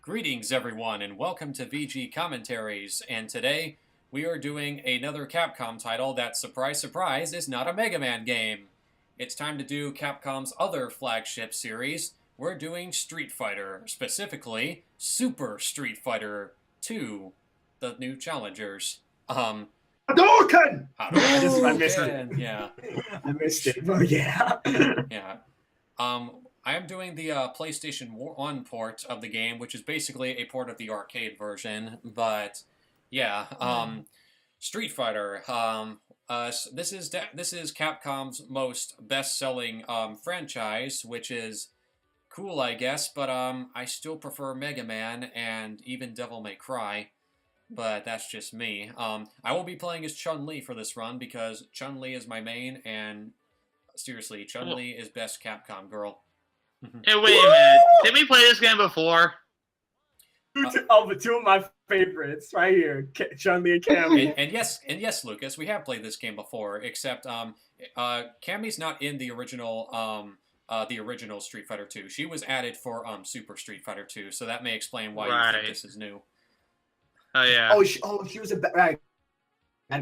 Greetings, everyone, and welcome to VG Commentaries. And today we are doing another Capcom title that, surprise, surprise, is not a Mega Man game. It's time to do Capcom's other flagship series. We're doing Street Fighter, specifically Super Street Fighter 2, the new challengers. Hadouken! I missed it. Yeah. I missed it. Oh, yeah. Yeah. I am doing the PlayStation 1 port of the game, which is basically a port of the arcade version. But yeah, Street Fighter. This is Capcom's most best-selling franchise, which is cool, I guess. But I still prefer Mega Man and even Devil May Cry. But that's just me. I will be playing as Chun-Li for this run because Chun-Li is my main, and seriously, Chun-Li is best Capcom girl. Hey, wait a minute. Did we play this game before? The two of my favorites right here, Chun-Li and Cammy. And yes, Lucas, we have played this game before. Except, Cammy's not in the original Street Fighter 2. She was added for Super Street Fighter 2, so that may explain why you think this is new. Oh yeah. She was a bad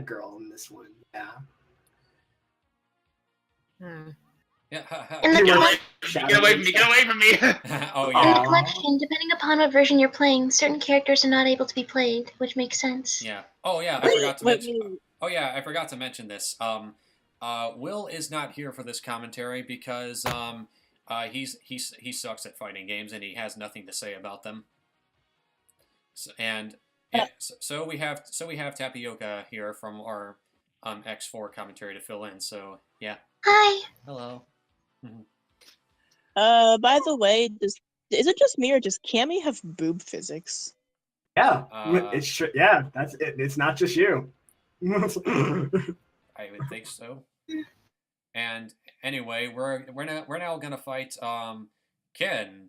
girl in this one. Yeah. Yeah. Get away from me! Get away from me! Oh In yeah. the collection, depending upon what version you're playing, certain characters are not able to be played, which makes sense. Yeah. Oh yeah. I forgot to mention. Oh yeah, I forgot to mention this. Will is not here for this commentary because he sucks at fighting games and he has nothing to say about them. So we have Tapioca here from our X4 commentary to fill in. So yeah. Hi. Hello. By the way, is it just me or does Cammy have boob physics? Yeah, it's true. Yeah, that's it. It's not just you. I would think so. And anyway, we're now gonna fight Ken.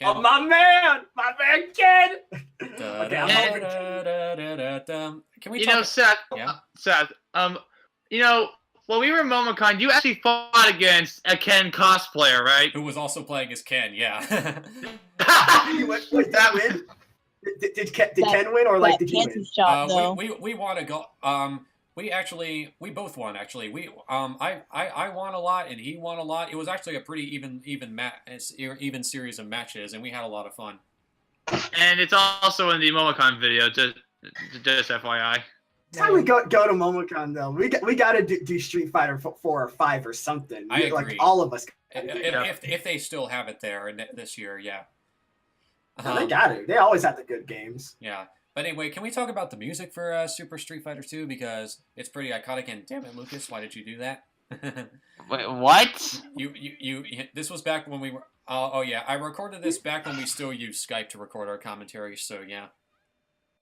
Oh, my man Ken. Can we? You know, Seth. Yeah. Seth. When we were in MomoCon, you actually fought against a Ken cosplayer, right? Who was also playing as Ken? Yeah. Did that win? Did Ken win or like did you win? Shot, though. We want to go. We both won actually. I won a lot and he won a lot. It was actually a pretty even series of matches, and we had a lot of fun. And it's also in the MomoCon video, just FYI. Next time we go to MomoCon though, we got to do Street Fighter 4 or 5 or something. I agree. Like all of us. If they still have it there this year, yeah. They got it. They always have the good games. Yeah. But anyway, can we talk about the music for Super Street Fighter 2 because it's pretty iconic? And damn it, Lucas, why did you do that? Wait, what? You this was back when we were. Oh yeah, I recorded this back when we still used Skype to record our commentary. So yeah.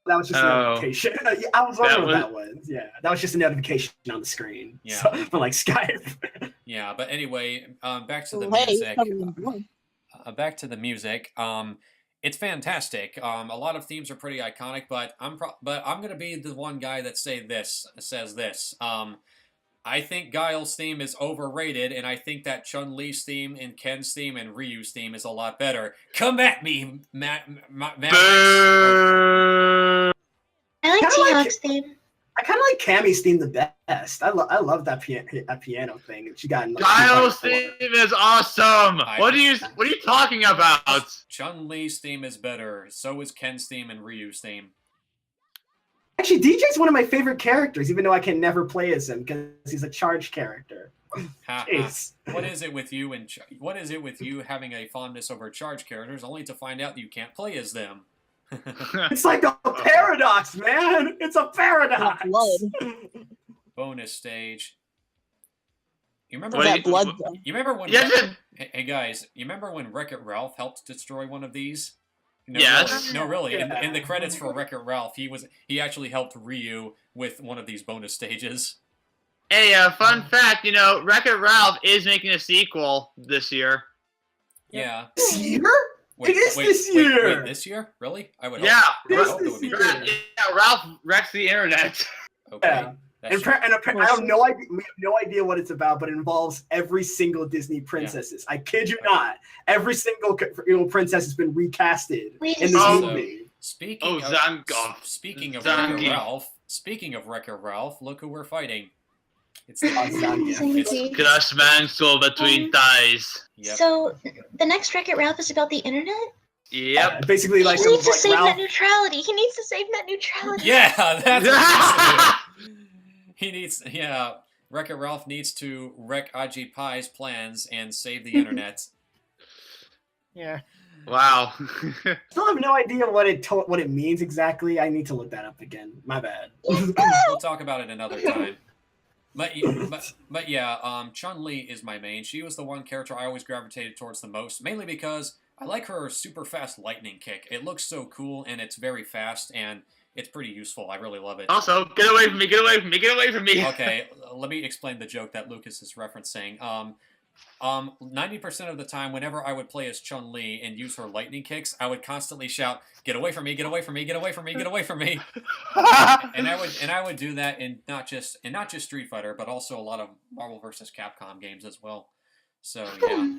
That was just a notification. I was wondering what that was. Yeah, that was just a notification on the screen. Yeah. So, for like Skype. Yeah, but anyway, back to the music. Back to the music. It's fantastic. A lot of themes are pretty iconic, but I'm gonna be the one guy that says this. I think Guile's theme is overrated, and I think that Chun-Li's theme and Ken's theme and Ryu's theme is a lot better. Come at me, Matt. I like T-Hawk's theme. I kind of like Cammy's theme the best. I love that piano thing that she got in. Guile's theme is awesome. What are you talking about? Chun-Li's theme is better. So is Ken's theme and Ryu's theme. Actually, DJ's one of my favorite characters, even though I can never play as him because he's a charge character. Jeez. What is it with you what is it with you having a fondness over charge characters only to find out that you can't play as them? It's like a paradox, man. It's a paradox. Bonus stage. You Remember when? Hey guys, you remember when Wreck-It Ralph helped destroy one of these? No, yes. Really. Yeah. In the credits for Wreck-It Ralph, he actually helped Ryu with one of these bonus stages. Hey, fun fact, Wreck-It Ralph is making a sequel this year. Yeah. This year? Wait, it is this year. Wait, this year? Really? I would Yeah. hope it would be year. this year. Yeah, Ralph wrecks the internet. Okay. Yeah. That's I have no idea. We have no idea what it's about, but it involves every single Disney princesses. I kid you not. Every single princess has been recasted in this movie. Speaking of Zangief. Speaking of Wreck-It Ralph, look who we're fighting. It's Zangief. Crush Mansell between thighs. Yep. So, the next Wreck-It Ralph is about the internet? Yep. Basically, like he needs to save Ralph. net neutrality. He needs to save net neutrality. Yeah, that's what he needs to do. Wreck-It Ralph needs to wreck Ajit Pai's plans and save the internet. Yeah. Wow. Still have no idea what it means exactly. I need to look that up again. My bad. We'll talk about it another time. But yeah, Chun-Li is my main. She was the one character I always gravitated towards the most, mainly because I like her super fast lightning kick. It looks so cool, and it's very fast, and it's pretty useful. I really love it. Also, get away from me, get away from me, get away from me! Okay, let me explain the joke that Lucas is referencing. 90% of the time, whenever I would play as Chun-Li and use her lightning kicks, I would constantly shout, "Get away from me! Get away from me! Get away from me! Get away from me!" and I would do that in not just Street Fighter, but also a lot of Marvel vs. Capcom games as well. So yeah.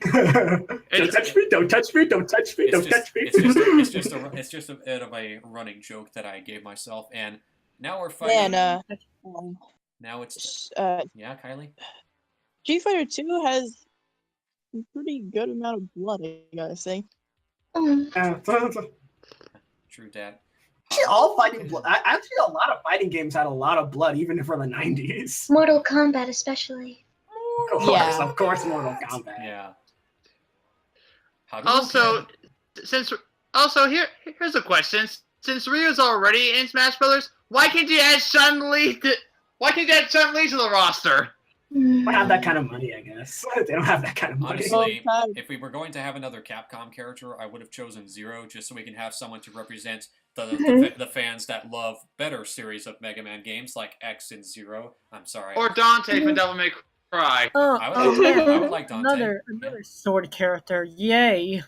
Don't touch me! Don't touch me! Don't touch me! Don't touch me! It's just a bit of a running joke that I gave myself, and now we're fighting. And now it's yeah, Kylie. Street Fighter 2 has a pretty good amount of blood, I gotta say. True, Dad. Actually, all fighting blood. Actually, a lot of fighting games had a lot of blood, even for the 90s. Mortal Kombat, especially. Of course, Mortal Kombat. Yeah. Here's a question. Since Ryu's already in Smash Brothers, why can't you add Chun-Li to the roster? They don't have that kind of money, I guess. They don't have that kind of money. Honestly, if we were going to have another Capcom character, I would have chosen Zero, just so we can have someone to represent the fans that love better series of Mega Man games like X and Zero. I'm sorry. Or Dante from Devil May Cry. I would like Dante. Another sword character. Yay!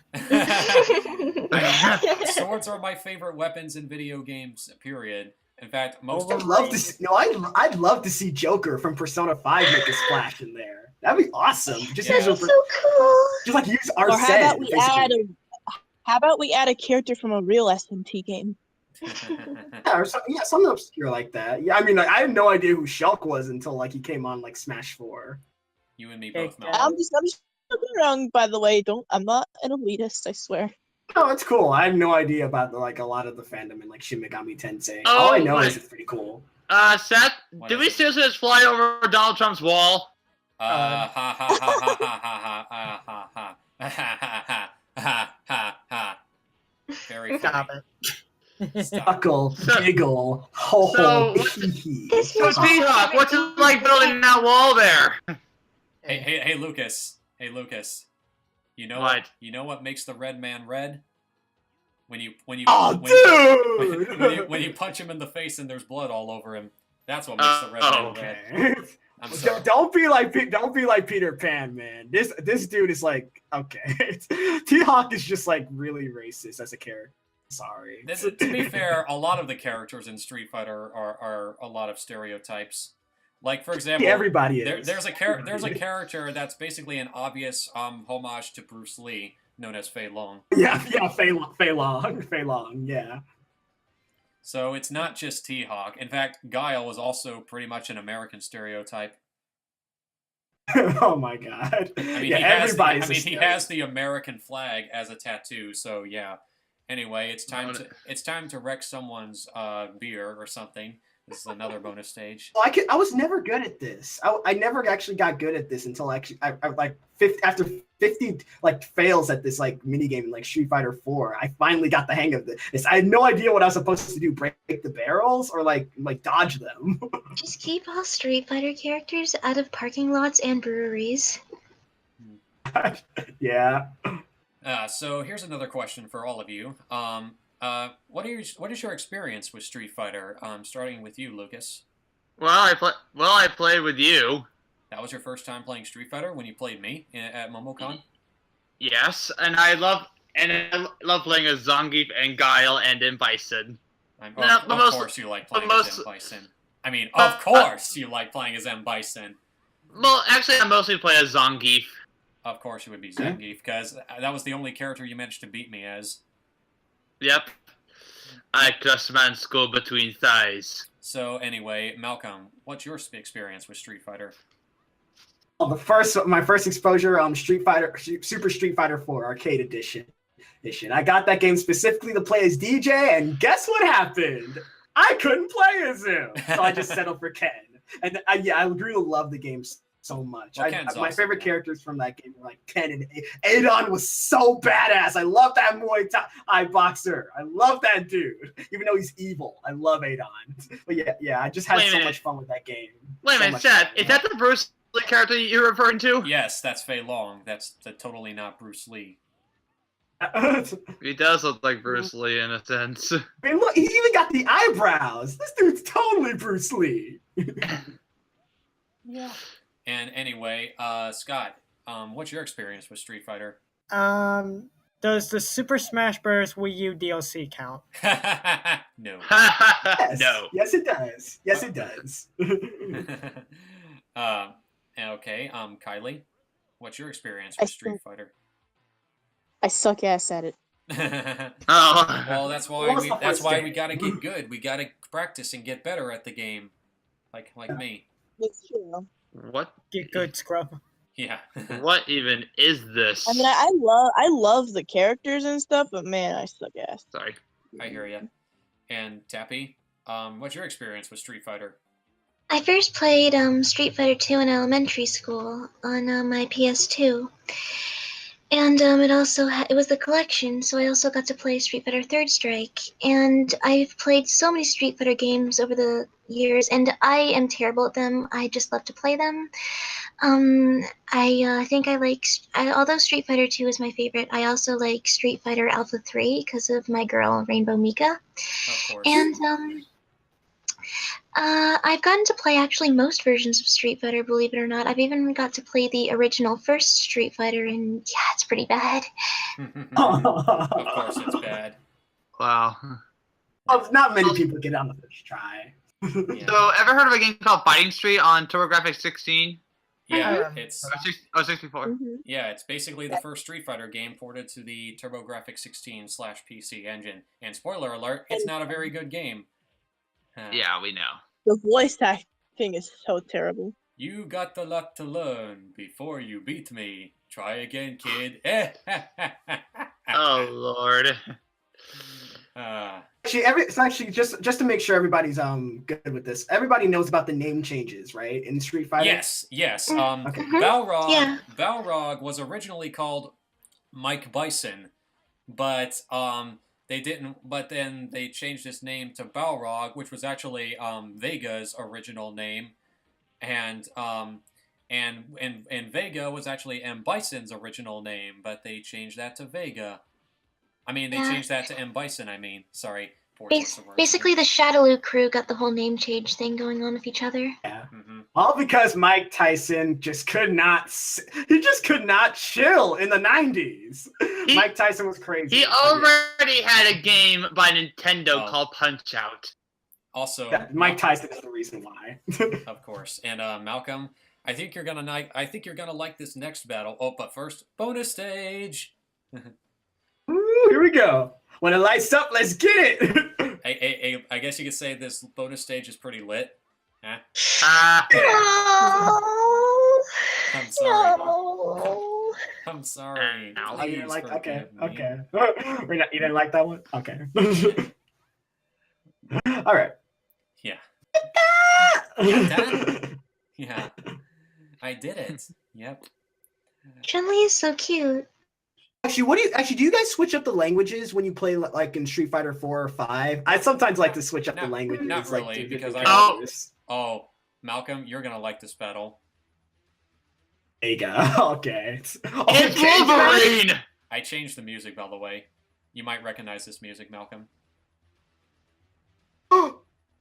Swords are my favorite weapons in video games, period. In fact, I'd love to see Joker from Persona 5 make a splash in there. That'd be awesome. Just That'd be so cool. Just like use our Or how about we add a character from a real SMT game? Something obscure like that. Yeah, I mean, like, I had no idea who Shulk was until like he came on like Smash 4. You and me both, Mel. I'm just wrong, by the way. I'm not an elitist, I swear. No, it's cool. I have no idea about like a lot of the fandom in like Shin Megami Tensei. Oh, all I know is it's pretty cool. Seth, did we seriously just fly over Donald Trump's wall? Ha ha ha ha ha ha ha ha ha ha ha. Very funny. Chuckle, giggle, ho ho, hee hee. So T-Hawk, what's it like building that wall there? Hey, Lucas. Hey, Lucas. You know what? You know what makes the red man red? When you when you punch him in the face and there's blood all over him. That's what makes the red man red. I'm sorry. Don't be like Peter Pan, man. This dude is like, okay. T-Hawk is just like really racist as a character. Sorry. To be fair, a lot of the characters in Street Fighter are a lot of stereotypes. Like, for example, everybody is. There's a character that's basically an obvious homage to Bruce Lee, known as Fei Long. Yeah, Fei Long, yeah. So it's not just T-Hawk. In fact, Guile was also pretty much an American stereotype. Oh my god! I mean, he has the American flag as a tattoo. So yeah. Anyway, it's time to wreck someone's beer or something. This is another bonus stage. Well, I was never good at this. I never actually got good at this until actually after 50 like fails at this like mini game in like Street Fighter 4. I finally got the hang of this. I had no idea what I was supposed to do: break the barrels or like dodge them. Just keep all Street Fighter characters out of parking lots and breweries. Yeah. So here's another question for all of you. What is your experience with Street Fighter? Starting with you, Lucas. Well, I played with you. That was your first time playing Street Fighter when you played me at MomoCon? Yes, and I love playing as Zangief and Guile and then Bison. Of course you like playing as Bison. I mean, of course you like playing as M. Bison. Well, actually, I mostly play as Zangief. Of course it would be Zangief, because that was the only character you managed to beat me as. Yep. I clutched man's skull between thighs. So anyway, Malcolm, what's your experience with Street Fighter? Oh, my first exposure, Super Street Fighter 4 Arcade Edition. I got that game specifically to play as DJ, and guess what happened? I couldn't play as him, so I just settled for Ken. And I really love the game so much. Well, My favorite characters from that game were like Ken and Adon was so badass. I love that Muay Thai boxer. I love that dude, even though he's evil. I love Adon. But yeah, I just had so much fun with that game. Wait a minute, Chad, is that the Bruce Lee character you're referring to? Yes, that's Fei Long. That's totally not Bruce Lee. He does look like Bruce Lee in a sense. I mean, look, he even got the eyebrows. This dude's totally Bruce Lee. Yeah. And anyway, Scott, what's your experience with Street Fighter? Does the Super Smash Bros. Wii U DLC count? No. Yes. No. Yes, it does. Yes, it does. Okay, Kylie, what's your experience with Street Fighter? I suck ass at it. Oh. Well, that's why we gotta get good. We gotta practice and get better at the game, like me. It's true. What? Get good, scrub. Yeah. What even is this? I mean, I love the characters and stuff, but man, I suck ass. Sorry. I hear you. And Tappy, what's your experience with Street Fighter? I first played Street Fighter 2 in elementary school on my PS2. And it was the collection, so I also got to play Street Fighter Third Strike. And I've played so many Street Fighter games over the years, and I am terrible at them. I just love to play them. I think although Street Fighter 2 is my favorite, I also like Street Fighter Alpha 3 because of my girl, Rainbow Mika. Of course. And I've gotten to play actually most versions of Street Fighter, believe it or not. I've even got to play the original first Street Fighter, and yeah, it's pretty bad. Of course it's bad. Wow. Oh, not many people get on the first try. Yeah. So, ever heard of a game called Fighting Street on TurboGrafx 16? Yeah, Um, it's 64. Mhm. yeah, it's basically the first Street Fighter game ported to the TurboGrafx 16/PC engine. And spoiler alert, it's not a very good game. Yeah, we know. The voice acting is so terrible. You got a lot to learn before you beat me. Try again, kid. Oh, Lord. Actually, just to make sure everybody's good with this. Everybody knows about the name changes, right? In Street Fighter. Yes. Okay. Balrog. Yeah. Balrog was originally called Mike Bison, but they didn't. But then they changed his name to Balrog, which was actually Vega's original name, and Vega was actually M. Bison's original name, but they changed that to Vega. I mean, they changed that to M. Bison. Sorry. Basically, the Shadaloo crew got the whole name change thing going on with each other. Yeah. Mm-hmm. All because Mike Tyson just could not chill in the 90s. Mike Tyson was crazy. He already had a game by Nintendo Oh. called Punch-Out. Also, Yeah, Mike Tyson is the reason why. of course, and Malcolm, I think you're gonna like this next battle. Oh, but first, bonus stage. Ooh, here we go. When it lights up, let's get it. I guess you could say this bonus stage is pretty lit. Huh? Oh, I'm sorry. no. I'm sorry. Ow. Oh, you didn't Please like okay. forgive me. You didn't like that one? Okay. All right. Yeah. Yeah, Yeah. I did it. Yep. Chun-Li is so cute. Actually, do you guys switch up the languages when you play like in Street Fighter 4 or 5? I sometimes like to switch up the languages. not like, really, to because different I- characters. Oh, Malcolm, you're gonna like this battle. There you go. Okay. It's Okay. Wolverine! I changed the music, by the way. You might recognize this music, Malcolm.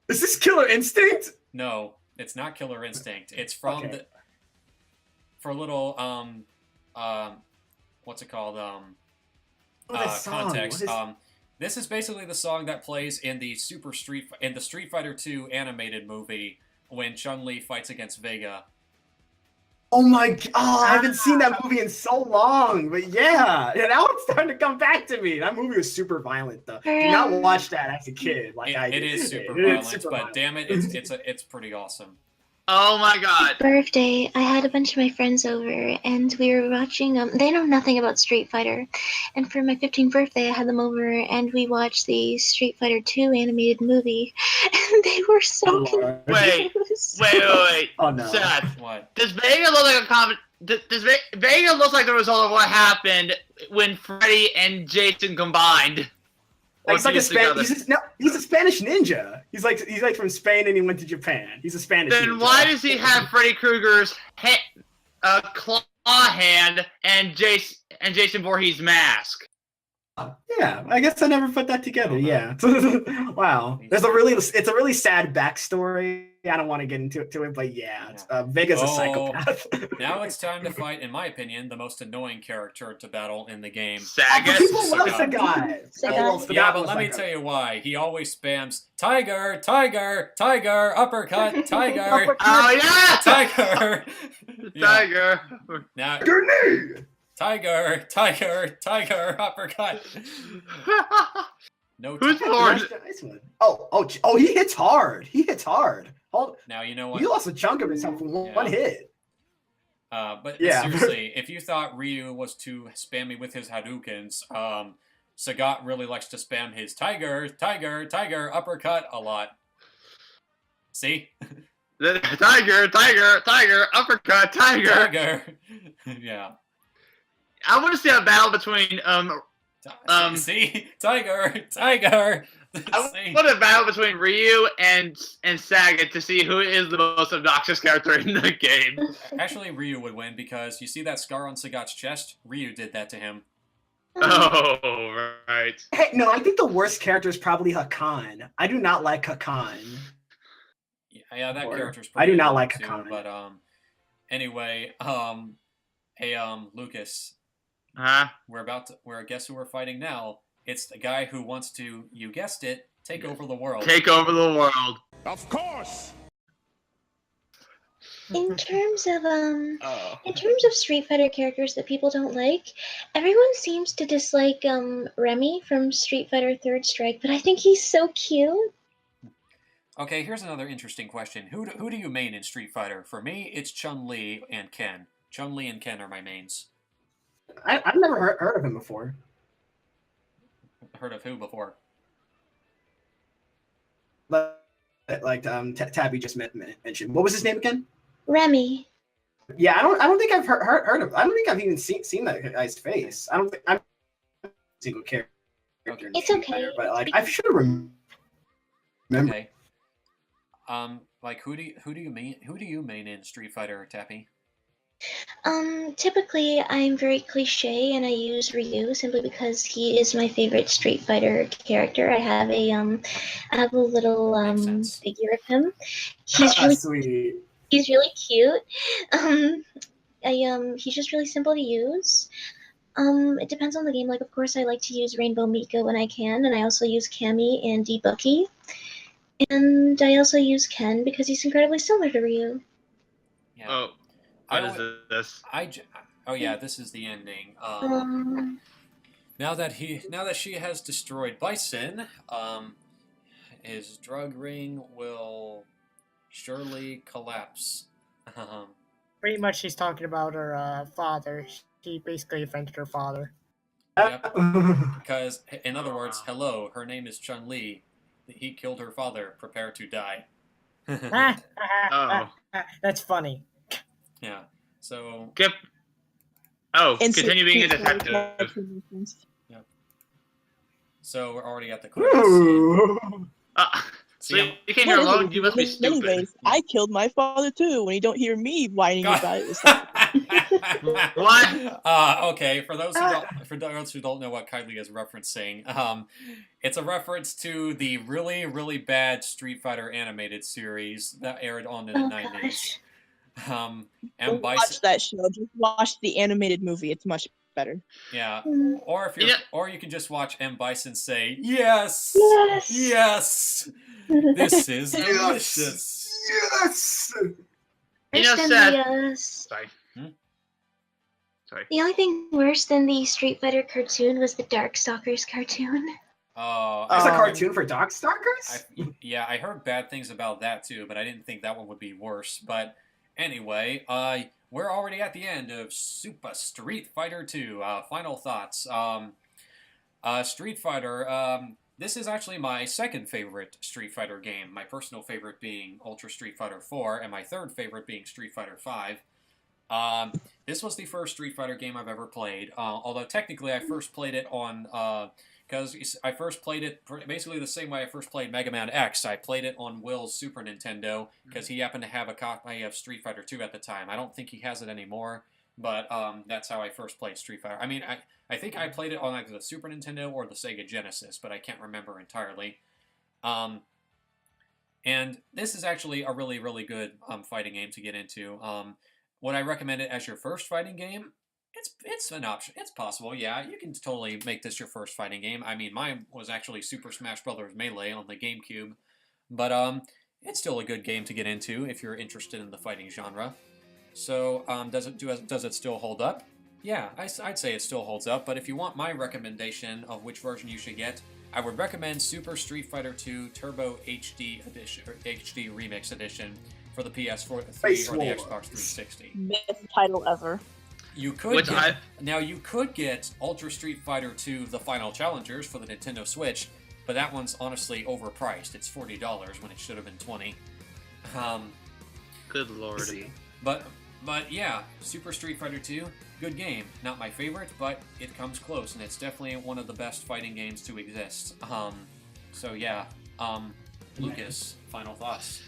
Is this Killer Instinct? No, it's not Killer Instinct. It's from Okay. for a little what's it called? Oh, that song. Context. What is- This is basically the song that plays in the Street Fighter 2 animated movie when Chun-Li fights against Vega. Oh my god! Oh, I haven't seen that movie in so long, but yeah, now it's starting to come back to me. That movie was super violent, though. Do not watch that as a kid, like I did. It is super It is violent, super but violent. damn it, it's pretty awesome. Oh my god. Birthday, I had a bunch of my friends over, and we were watching. They know nothing about Street Fighter, and for my 15th birthday, I had them over, and we watched the Street Fighter 2 animated movie, and they were so Oh, Wait, confused. wait. Oh no! Seth, What? does Vega look like a common? Does Vega look like the result of what happened when Freddy and Jason combined? Or He's like fused together? he's a Spanish ninja. He's like from Spain and he went to Japan. He's a Spanish Then ninja. why does he have Freddy Krueger's claw hand and Jason Voorhees' mask? Yeah, I guess I never put that together. Oh, Yeah. Wow. It's a really sad backstory. I don't want to get into it, but yeah, Vega's a psychopath. Now it's time to fight, in my opinion, the most annoying character to battle in the game. Sagat. People love Sagat. Sagat. Yeah, but let me tell you why. He always spams Tiger, Tiger, Tiger, uppercut, Tiger, Oh yeah, Tiger. Yeah. Tiger. Now, Your knee. Tiger, Tiger, Tiger, uppercut. No. Who's Tiger. Lord? Nice one. Oh, he hits hard. He hits hard. Now you know what. He lost a chunk of himself from one hit. But Yeah. seriously, if you thought Ryu was too spammy with his Hadoukens, Sagat really likes to spam his Tiger, Tiger, Tiger, uppercut a lot. See? Tiger, Tiger, Tiger, uppercut, Tiger. Tiger. Yeah. I want to see a battle between See? Tiger, Tiger. I See? want a battle between Ryu and Sagat to see who is the most obnoxious character in the game. Actually, Ryu would win because you see that scar on Sagat's chest? Ryu did that to him. Oh, right. Hey, no, I think the worst character is probably Hakan. I do not like Hakan. Yeah, that Or- character's I do pretty not annoying like too, Hakan. but anyway, hey Lucas, Huh? guess who we're fighting now? It's the guy who wants to, you guessed it, take over the world. Take over the world. Of course. In terms of Oh. in terms of Street Fighter characters that people don't like, everyone seems to dislike Remy from Street Fighter Third Strike, but I think he's so cute. Okay, here's another interesting question. Who do you main in Street Fighter? For me, it's Chun-Li and Ken. Chun-Li and Ken are my mains. I've never heard of him before. Heard of who before? Tabby just mentioned. What was his name again? Remy. Yeah, I don't think I've heard of. I don't think I've even seen that guy's face. I don't think I'm a single character. Okay. in It's Street okay. Fighter, but like I should remember. Okay. Like who do you main in Street Fighter, Tappy? Typically I'm very cliche and I use Ryu simply because he is my favorite Street Fighter character. I have a little Makes sense. figure of him. He's really Sweet. he's really cute. He's just really simple to use. It depends on the game. Like, of course, I like to use Rainbow Mika when I can, and I also use Cammy and Debucky. And I also use Ken because he's incredibly similar to Ryu. Yeah. Oh. What is this? Oh yeah, this is the ending. Now that she has destroyed Bison, his drug ring will surely collapse. Pretty much, she's talking about her father. She basically offended her father. Yep. Because, in other words, hello, her name is Chun-Li. He killed her father. Prepare to die. Oh. That's funny. Yeah. So. Continue being a detective. So we're already at the credits scene. So you came here alone? You must be stupid. Anyways, I killed my father too. When you don't hear me whining about it, it's like, What? Okay, for those who don't know what Kylie is referencing, it's a reference to the really, really bad Street Fighter animated series that aired on in the 90s. And don't watch that show. Just watch the animated movie. It's much better. Yeah. Mm. Or if you're, Yeah. or you can just watch M Bison say, "Yes, Yes. yes, this is delicious." Yes. You know, Worse than Seth. the, Sorry. Hmm? Sorry. the only thing worse than the Street Fighter cartoon was the Darkstalkers cartoon. Oh, There's a Um, cartoon for Darkstalkers? yeah, I heard bad things about that too, but I didn't think that one would be worse. But anyway, we're already at the end of Super Street Fighter 2. Final thoughts. Street Fighter. This is actually my second favorite Street Fighter game. My personal favorite being Ultra Street Fighter 4, and my third favorite being Street Fighter 5. This was the first Street Fighter game I've ever played. Although technically I first played it on because I first played it basically the same way I first played Mega Man X. I played it on Will's Super Nintendo because he happened to have a copy of Street Fighter 2 at the time. I don't think he has it anymore, but that's how I first played Street Fighter. I mean, I think I played it on either the Super Nintendo or the Sega Genesis, but I can't remember entirely. And this is actually a really, really good fighting game to get into. Would I recommend it as your first fighting game? It's an option. It's possible, yeah. You can totally make this your first fighting game. I mean, mine was actually Super Smash Bros. Melee on the GameCube, but it's still a good game to get into if you're interested in the fighting genre. So, does it still hold up? Yeah, I'd say it still holds up. But if you want my recommendation of which version you should get, I would recommend Super Street Fighter 2 Turbo HD Edition or HD Remix Edition for the PS4 Face or the Wars. Xbox 360. Best title ever. You could Which get, now you could get Ultra Street Fighter 2 The Final Challengers for the Nintendo Switch, but that one's honestly overpriced. It's $40 when it should have been $20. Good lord. But yeah, Super Street Fighter 2, good game. Not my favorite, but it comes close, and it's definitely one of the best fighting games to exist. So yeah, Lucas, final thoughts.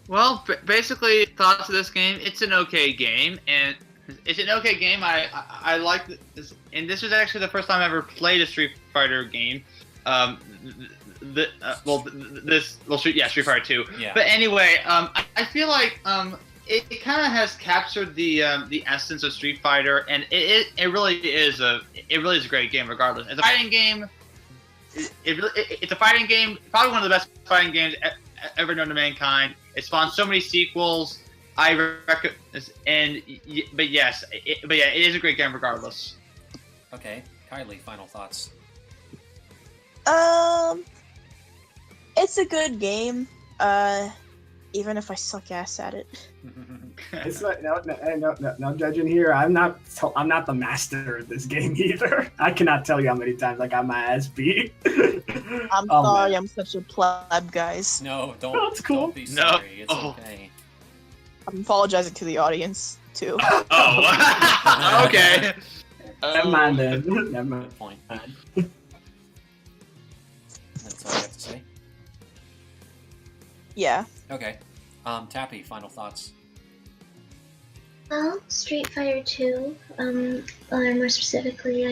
Well, basically, thoughts of this game. It's an okay game, and it's an okay game. I like this, and this was actually the first time I ever played a Street Fighter game. Street Fighter 2. Yeah. But anyway, I feel like it kind of has captured the essence of Street Fighter, and it really is a great game regardless. It's a fighting game. It's a fighting game, probably one of the best fighting games ever known to mankind. It spawned so many sequels. But yes, it is a great game regardless. Okay, Kylie, final thoughts. It's a good game. Even if I suck ass at it. It's not, no judging here. I'm not the master of this game either. I cannot tell you how many times I got my ass beat. I'm Oh, sorry, man. I'm such a pleb, guys. No, don't. No, it's cool. Don't be No. sorry. It's Oh. okay. I'm apologizing to the audience, too. Oh, okay. Never mind then. Never mind. Good point. That's all I have to say. Yeah. Okay. Tappy, final thoughts. Well, Street Fighter 2, more specifically,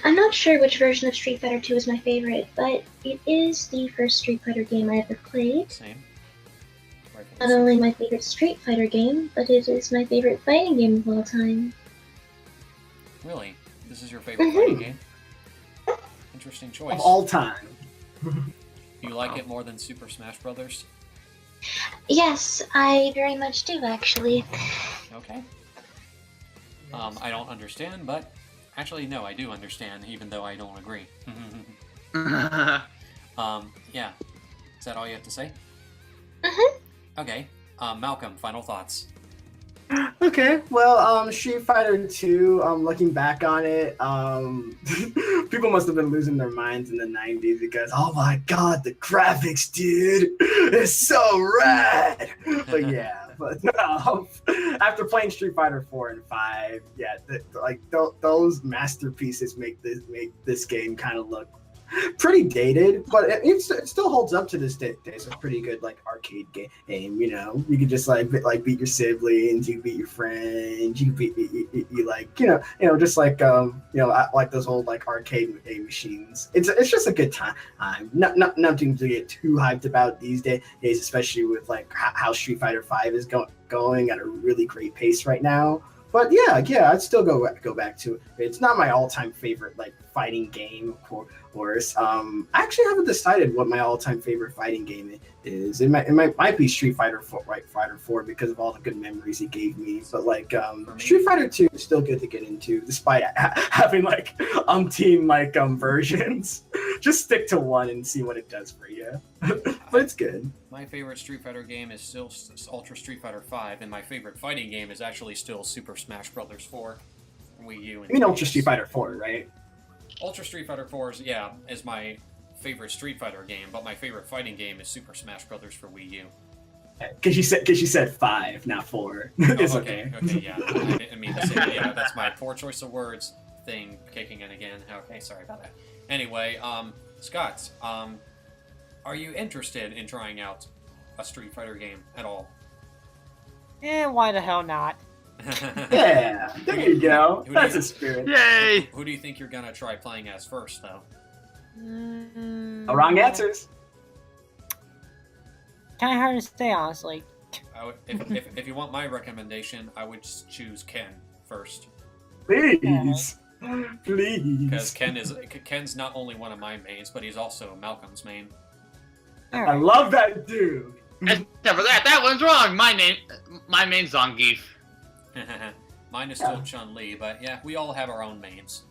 I'm not sure which version of Street Fighter 2 is my favorite, but it is the first Street Fighter game I ever played. Same. Not only my favorite Street Fighter game, but it is my favorite fighting game of all time. Really? This is your favorite Mhm. fighting game? Interesting choice. Of all time. You like it more than Super Smash Brothers? Yes, I very much do, actually. Okay. I don't understand, but actually, no, I do understand, even though I don't agree. Yeah. Is that all you have to say? Mhm. Okay. Malcolm, final thoughts. Okay, well, Street Fighter 2, looking back on it, people must have been losing their minds in the 90s because, oh my god, the graphics, dude, it's so rad! But yeah, after playing Street Fighter 4 and 5, yeah, those masterpieces make this game kind of look pretty dated, but it still holds up to this day. It's a pretty good arcade game. You know, you can just beat your siblings, you beat your friends, you beat just like those old arcade machines. It's just a good time. Nothing to get too hyped about these days, especially with how Street Fighter 5 is going at a really great pace right now. But yeah, I'd still go back to it. It's not my all-time favorite like fighting game, of course. I actually haven't decided what my all-time favorite fighting game is. It might be Street Fighter 4, right? Fighter 4 because of all the good memories it gave me. But like Street Fighter 2 is still good to get into, despite having like umpteen like versions. Just stick to one and see what it does for you. But it's good. My favorite Street Fighter game is still Ultra Street Fighter 5, and my favorite fighting game is actually still Super Smash Bros. 4 on Wii U. I mean Ultra Street Fighter 4, right? Ultra Street Fighter 4 is my favorite Street Fighter game, but my favorite fighting game is Super Smash Bros. For Wii U. Because you said 5, not 4. It's okay, yeah. I didn't mean to say that. Yeah, that's my poor choice of words thing kicking in again. Okay, sorry about that. Anyway, Scott, are you interested in trying out a Street Fighter game at all? Why the hell not? Yeah, there you go. That's a spirit. Yay! Who do you think you're gonna try playing as first, though? Wrong answers. Kind of hard to say, honestly. If you want my recommendation, I would choose Ken first. Please. Please. Because Ken's not only one of my mains, but he's also Malcolm's main. I love that dude. Except for that one's wrong. My main's Zangief. Mine is still Chun-Li, but yeah, we all have our own mains.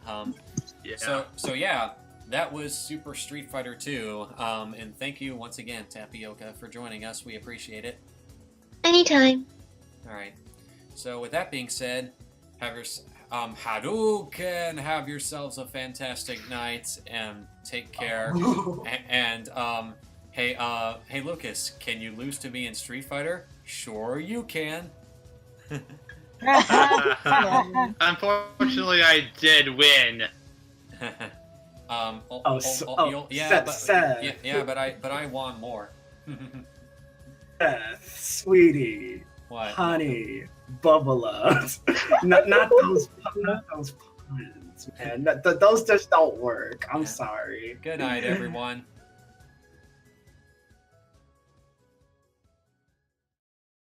Yeah. So yeah, that was Super Street Fighter 2. And thank you once again, Tapioca, for joining us. We appreciate it. Anytime. All right. So with that being said, Hadouken, have yourselves a fantastic night, and take care. And hey Lucas, can you lose to me in Street Fighter? Sure you can. Unfortunately, I did win. But I won more. Sweetie, What? honey, bubbles. not those puns, man. Those just don't work. I'm sorry. Good night, everyone.